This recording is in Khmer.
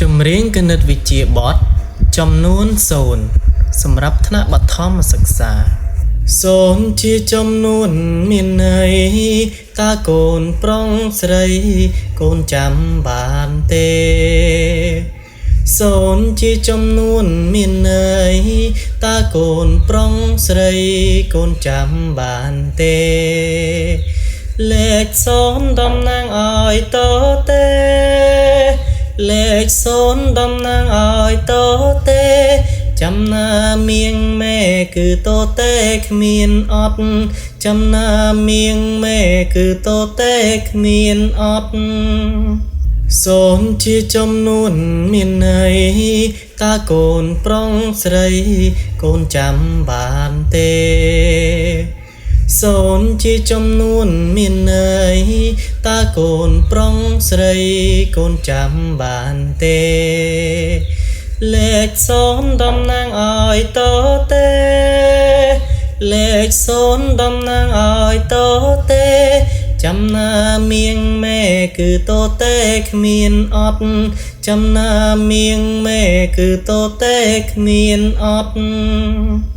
ចម្រៀងគណិតវិទ្យាបទចំនួន0សម្រាប់ថ្នាក់បឋមសិក្សា0ជាចំនួនមានន័យតើកូនប្រុងស្រីកូនចាំបានទេ0ជាចំនួនមានន័យតើកូនប្រុងស្រីកូនចាំបានទេលេខ0តំណាងឲ្យតទេលេខ0តំណាងឲ្យតទេចំណាមៀងមេគឺតទេគ្មានអត់ចំណាមៀងមេគឺតទេគ្មានអត់0ជាចំនួនមានន័យតើកូនប្រុងស្រីកូនចាំបានទេ0ជាចំនួនមានន័យតើកូនប្រុងស្រីកូនចាំបានទេលេខ0តំណាងឲ្យតទេលេខ0តំណាងឲ្យតទេចំណាមៀងមេគឺតទេគ្មានអត់ចំណាមៀងមេគឺតទេគ្មានអត់